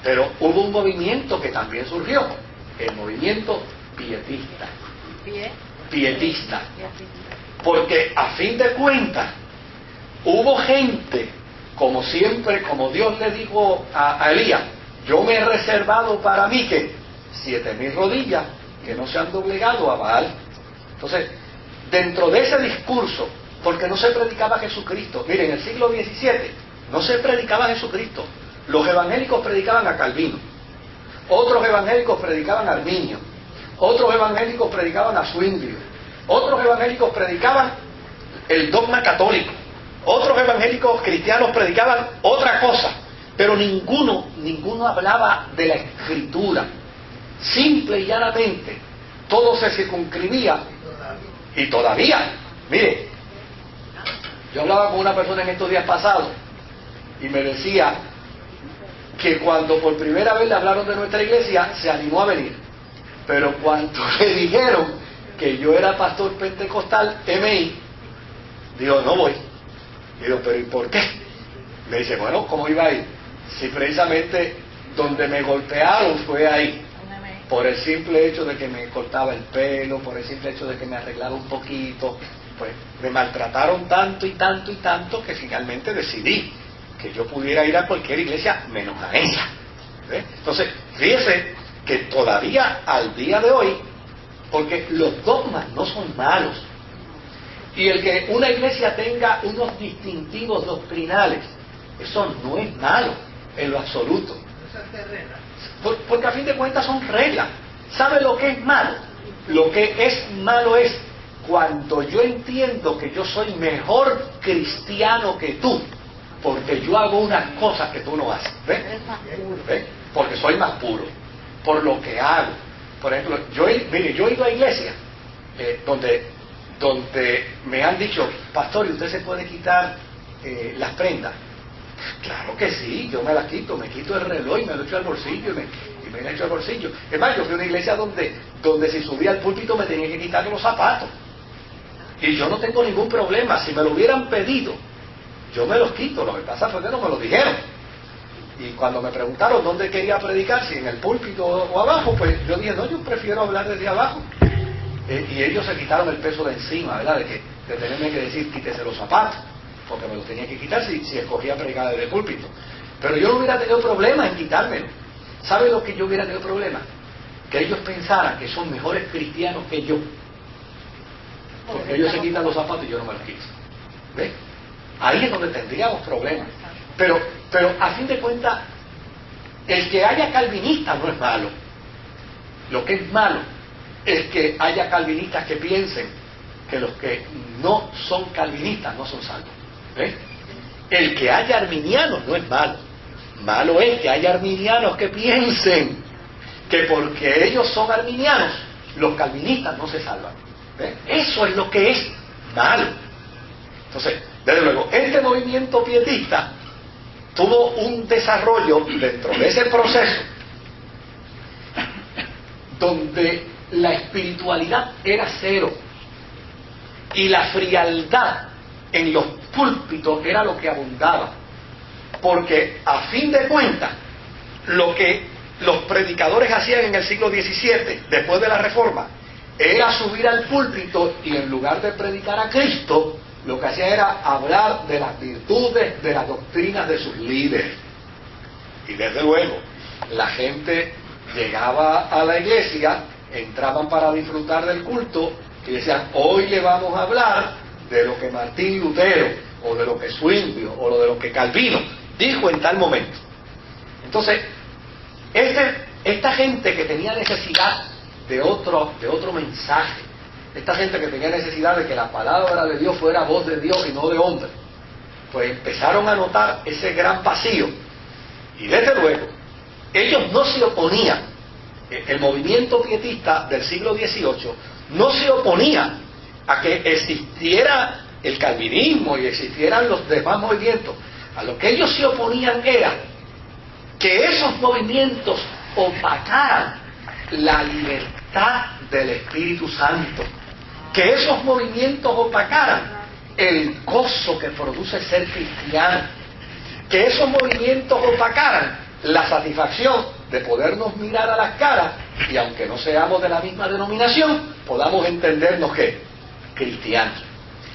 Pero hubo un movimiento que también surgió, el movimiento pietista. Pietista. Porque a fin de cuentas, hubo gente, como siempre, como Dios le dijo a Elías, yo me he reservado para mí que 7,000 rodillas que no se han doblegado a Baal. Entonces, dentro de ese discurso, porque no se predicaba Jesucristo, miren, en el siglo XVII no se predicaba Jesucristo. Los evangélicos predicaban a Calvino, otros evangélicos predicaban a Arminio, otros evangélicos predicaban a Zwinglio, otros evangélicos predicaban el dogma católico, otros evangélicos cristianos predicaban otra cosa, pero ninguno hablaba de la Escritura. Simple y llanamente, todo se circunscribía, y todavía, mire, yo hablaba con una persona en estos días pasados, y me decía que cuando por primera vez le hablaron de nuestra iglesia, se animó a venir, pero cuando le dijeron que yo era pastor pentecostal MI, digo, no voy. Digo, pero ¿y por qué? Me dice, bueno, ¿cómo iba a ir? Si precisamente donde me golpearon fue ahí, por el simple hecho de que me cortaba el pelo, por el simple hecho de que me arreglaba un poquito, pues me maltrataron tanto y tanto y tanto que finalmente decidí que yo pudiera ir a cualquier iglesia menos a ella. ¿Ve? Entonces, fíjese que todavía al día de hoy, porque los dogmas no son malos, y el que una iglesia tenga unos distintivos doctrinales, eso no es malo en lo absoluto. Porque a fin de cuentas son reglas. ¿Sabe lo que es malo? Lo que es malo es cuando yo entiendo que yo soy mejor cristiano que tú, porque yo hago unas cosas que tú no haces. ¿Ves? ¿Ves? Porque soy más puro, por lo que hago. Por ejemplo, yo he ido a iglesias donde me han dicho, pastor, ¿y usted se puede quitar las prendas? Claro que sí, yo me las quito, me quito el reloj y me lo echo al bolsillo y me lo echo al bolsillo. Es más, yo fui a una iglesia donde si subía al púlpito me tenía que quitar los zapatos. Y yo no tengo ningún problema, si me lo hubieran pedido, yo me los quito. Lo que pasa fue que no me lo dijeron. Y cuando me preguntaron dónde quería predicar, si en el púlpito o abajo, pues yo dije, no, yo prefiero hablar desde abajo. Y ellos se quitaron el peso de encima, ¿verdad? De tenerme que decir, quítese los zapatos, porque me los tenía que quitar si escogía predicar desde el púlpito. Pero yo no hubiera tenido problema en quitármelo. ¿Sabe lo que yo hubiera tenido problema? Que ellos pensaran que son mejores cristianos que yo, porque ellos se quitan los zapatos y yo no me los quito. ¿Ves? Ahí es donde tendríamos problemas. Pero a fin de cuentas, el que haya calvinistas no es malo. Lo que es malo es que haya calvinistas que piensen que los que no son calvinistas no son salvos. ¿Ves? El que haya arminianos no es malo. Malo es que haya arminianos que piensen que porque ellos son arminianos, los calvinistas no se salvan. ¿Ves? Eso es lo que es malo. Entonces, desde luego, este movimiento pietista tuvo un desarrollo dentro de ese proceso donde la espiritualidad era cero y la frialdad en los púlpitos era lo que abundaba, porque a fin de cuentas lo que los predicadores hacían en el siglo XVII después de la Reforma era subir al púlpito y en lugar de predicar a Cristo lo que hacía era hablar de las virtudes, de las doctrinas de sus líderes. Y desde luego, la gente llegaba a la iglesia, entraban para disfrutar del culto y decían, hoy le vamos a hablar de lo que Martín Lutero, o de lo que Zwinglio, o de lo que Calvino dijo en tal momento. Entonces, esta gente que tenía necesidad de otro mensaje, esta gente que tenía necesidad de que la palabra de Dios fuera voz de Dios y no de hombre, pues empezaron a notar ese gran vacío. Y desde luego, ellos no se oponían, el movimiento pietista del siglo XVIII no se oponía a que existiera el calvinismo y existieran los demás movimientos. A lo que ellos se oponían era que esos movimientos opacaran la libertad del Espíritu Santo, que esos movimientos opacaran el gozo que produce ser cristiano, que esos movimientos opacaran la satisfacción de podernos mirar a las caras y aunque no seamos de la misma denominación, podamos entendernos que cristianos.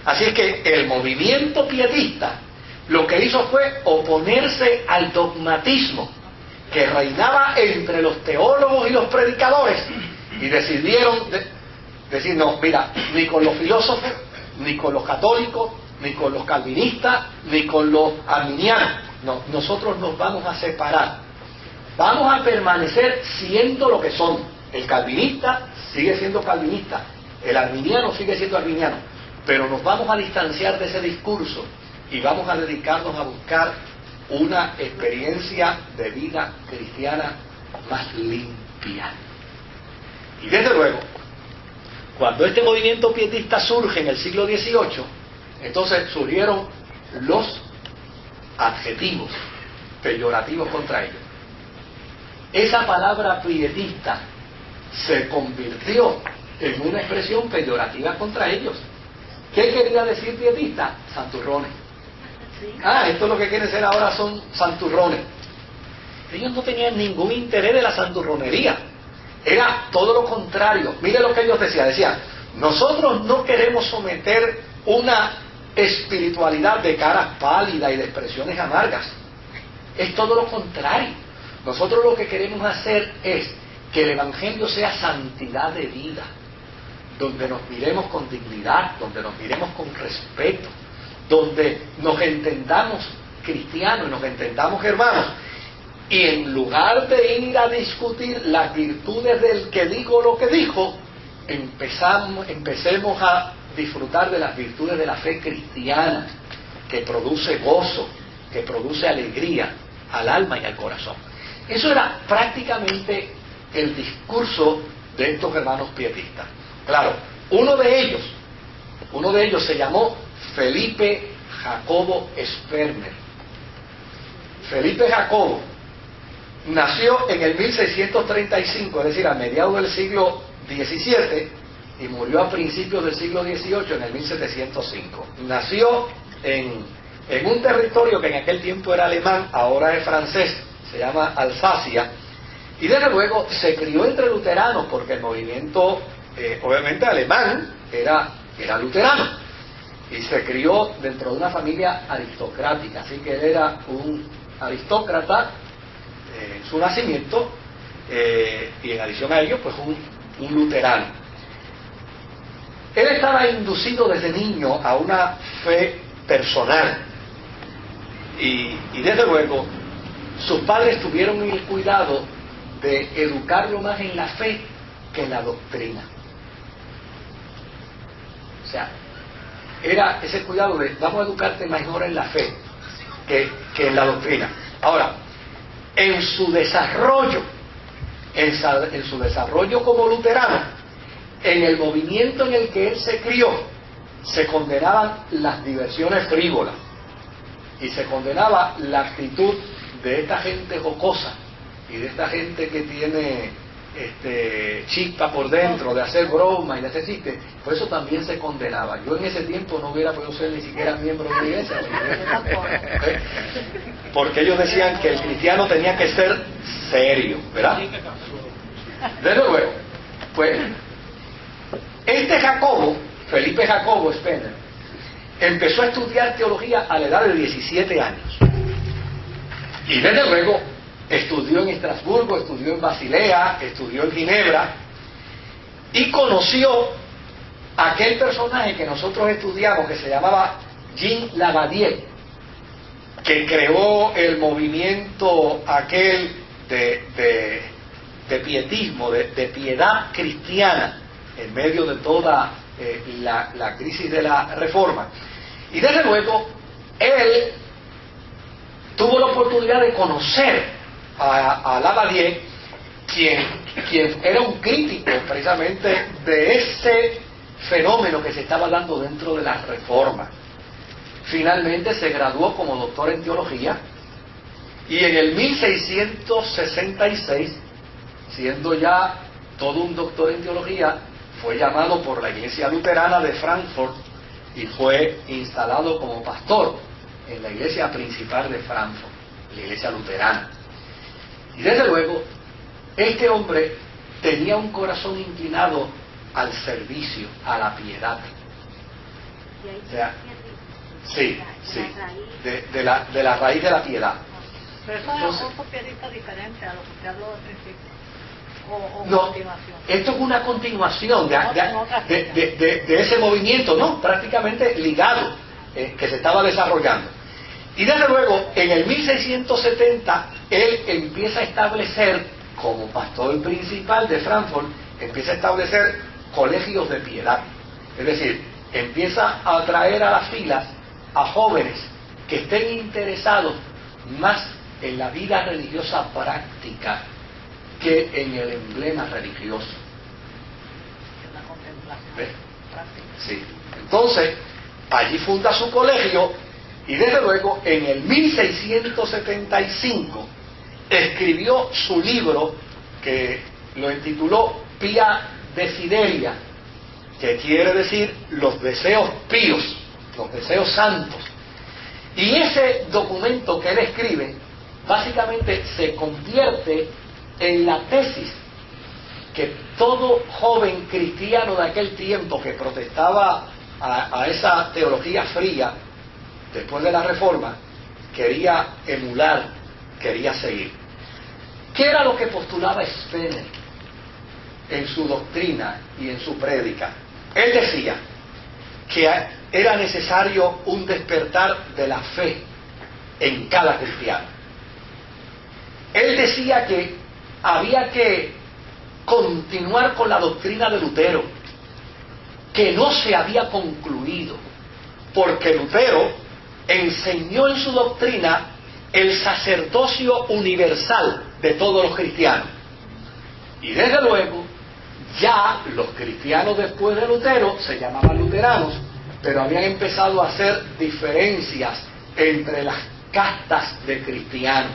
Así es que el movimiento pietista lo que hizo fue oponerse al dogmatismo que reinaba entre los teólogos y los predicadores y decidieron decir, no, mira, ni con los filósofos, ni con los católicos, ni con los calvinistas, ni con los arminianos. No, nosotros nos vamos a separar. Vamos a permanecer siendo lo que somos. El calvinista sigue siendo calvinista, el arminiano sigue siendo arminiano, pero nos vamos a distanciar de ese discurso y vamos a dedicarnos a buscar una experiencia de vida cristiana más limpia. Y desde luego, cuando este movimiento pietista surge en el siglo XVIII, entonces surgieron los adjetivos peyorativos contra ellos. Esa palabra pietista se convirtió en una expresión peyorativa contra ellos. ¿Qué quería decir pietista? Santurrones. Esto lo que quieren ser ahora son santurrones. Ellos no tenían ningún interés de la santurronería. Era todo lo contrario. Mire lo que ellos decían. Nosotros no queremos someter una espiritualidad de caras pálidas y de expresiones amargas. Es todo lo contrario. Nosotros lo que queremos hacer es que el Evangelio sea santidad de vida, donde nos miremos con dignidad, donde nos miremos con respeto, donde nos entendamos cristianos y nos entendamos hermanos, y en lugar de ir a discutir las virtudes del que dijo lo que dijo, empecemos a disfrutar de las virtudes de la fe cristiana, que produce gozo, que produce alegría al alma y al corazón. Eso era prácticamente el discurso de estos hermanos pietistas. Claro, uno de ellos se llamó Felipe Jacobo Sperner. Felipe Jacobo nació en el 1635, es decir, a mediados del siglo XVII, y murió a principios del siglo XVIII, en el 1705. Nació en un territorio que en aquel tiempo era alemán, ahora es francés, se llama Alsacia, y desde luego se crió entre luteranos, porque el movimiento, obviamente alemán, era luterano, y se crió dentro de una familia aristocrática, así que él era un aristócrata en su nacimiento, y en adición a ello, pues un luterano. Él estaba inducido desde niño a una fe personal, y desde luego sus padres tuvieron el cuidado de educarlo más en la fe que en la doctrina. O sea, era ese cuidado de vamos a educarte mejor en la fe que en la doctrina. Ahora, en su desarrollo como luterano, en el movimiento en el que él se crió, se condenaban las diversiones frívolas y se condenaba la actitud de esta gente jocosa y de esta gente que tiene chispa por dentro, de hacer broma y de hacer chistes. Por eso también se condenaba. Yo en ese tiempo no hubiera podido ser ni siquiera miembro de la iglesia, porque ellos decían que el cristiano tenía que ser serio, ¿verdad? Desde luego, pues este Jacobo, Felipe Jacobo Sperner, empezó a estudiar teología a la edad de 17 años. Y desde luego estudió en Estrasburgo, estudió en Basilea, estudió en Ginebra, y conoció a aquel personaje que nosotros estudiamos, que se llamaba Jean Lavadier, que creó el movimiento aquel de pietismo, de piedad cristiana, en medio de toda la crisis de la Reforma. Y desde luego, él tuvo la oportunidad de conocer a Lavadier, quien era un crítico precisamente de ese fenómeno que se estaba dando dentro de la Reforma. Finalmente se graduó como doctor en teología, y en el 1666, siendo ya todo un doctor en teología, fue llamado por la iglesia luterana de Frankfurt y fue instalado como pastor en la iglesia principal de Frankfurt, la iglesia luterana. Y desde luego, este hombre tenía un corazón inclinado al servicio, a la piedad. O sea, sí, de la raíz de la piedad. Pero eso es otro piedista diferente a lo que usted habló al principio. O no, continuación. Esto es una continuación de ese movimiento, ¿no? Prácticamente ligado, que se estaba desarrollando. Y desde luego, en el 1670, él empieza a establecer, como pastor principal de Frankfurt, empieza a establecer colegios de piedad. Es decir, empieza a atraer a las filas a jóvenes que estén interesados más en la vida religiosa práctica que en el emblema religioso. Una contemplación. ¿Ves? Sí. Entonces, allí funda su colegio y desde luego en el 1675 escribió su libro que lo intituló Pia Desideria, que quiere decir los deseos píos, los deseos santos. Y ese documento que él escribe básicamente se convierte en la tesis que todo joven cristiano de aquel tiempo que protestaba a esa teología fría después de la Reforma quería emular, quería seguir. ¿Qué era lo que postulaba Spener en su doctrina y en su prédica? Él decía que era necesario un despertar de la fe en cada cristiano. Él decía que había que continuar con la doctrina de Lutero, que no se había concluido, porque Lutero enseñó en su doctrina el sacerdocio universal de todos los cristianos. Y desde luego, ya los cristianos después de Lutero se llamaban luteranos, pero habían empezado a hacer diferencias entre las castas de cristianos.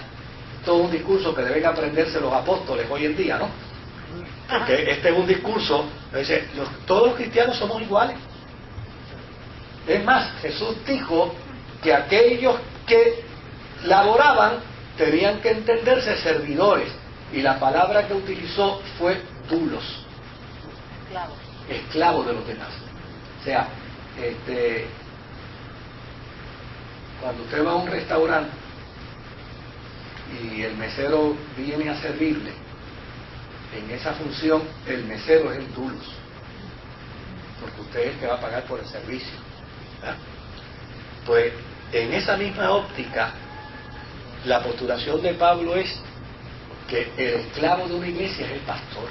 Todo un discurso que deben aprenderse los apóstoles hoy en día, ¿no? Porque este es un discurso que dice, todos los cristianos somos iguales. Es más, Jesús dijo que aquellos que laboraban tenían que entenderse servidores, y la palabra que utilizó fue dulos, esclavos de los demás. O sea, cuando usted va a un restaurante y el mesero viene a servirle, en esa función el mesero es el dulos, porque usted es el que va a pagar por el servicio, ¿verdad? Pues en esa misma óptica la postulación de Pablo es que el esclavo de una iglesia es el pastor,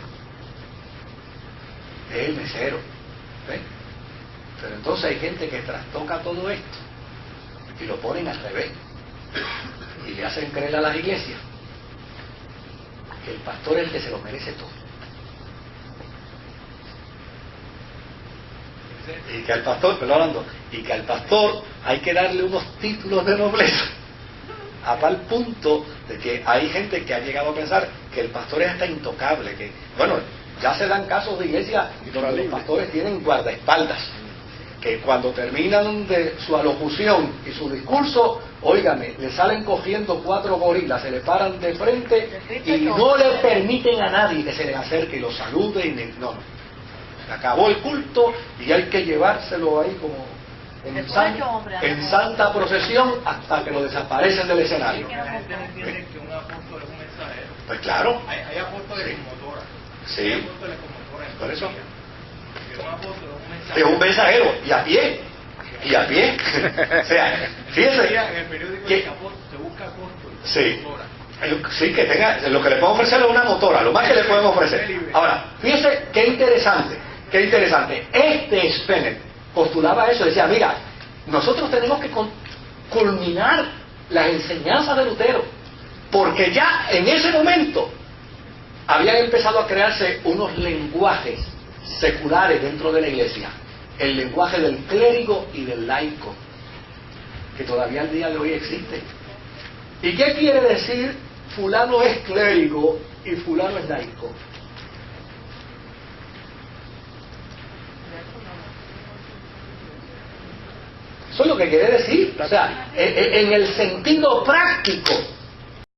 es el mesero, ¿ves? Pero entonces hay gente que trastoca todo esto y lo ponen al revés y le hacen creer a las iglesias que el pastor es el que se lo merece todo, y que al pastor, y que al pastor hay que darle unos títulos de nobleza, a tal punto de que hay gente que ha llegado a pensar que el pastor es hasta intocable, que bueno, ya se dan casos de iglesias donde los pastores tienen guardaespaldas, que cuando terminan de su alocución y su discurso, óigame, le salen cogiendo 4 gorilas, se le paran de frente y no le permiten a nadie que se le acerque y lo salude, y no, se acabó el culto y hay que llevárselo ahí como en santa procesión hasta que lo desaparecen del escenario. ¿Entienden que un apóstol es un mensajero? Pues claro. Hay apóstoles Sí. con motora. Sí. Hay apóstoles con motora. Por eso. Un apóstol es un Es mensajero. un mensajero, y a pie. O sea, fíjense En el periódico que, dice se busca apóstol. sí, Motora. sí, que tenga, lo que le podemos ofrecer es una motora, lo más que le podemos ofrecer. Ahora, fíjense qué interesante. Spener postulaba eso, decía, mira, nosotros tenemos que culminar las enseñanzas de Lutero, porque ya en ese momento habían empezado a crearse unos lenguajes seculares dentro de la iglesia, el lenguaje del clérigo y del laico, que todavía al día de hoy existe. ¿Y qué quiere decir fulano es clérigo y fulano es laico? Eso es lo que quiere decir. O sea, en el sentido práctico,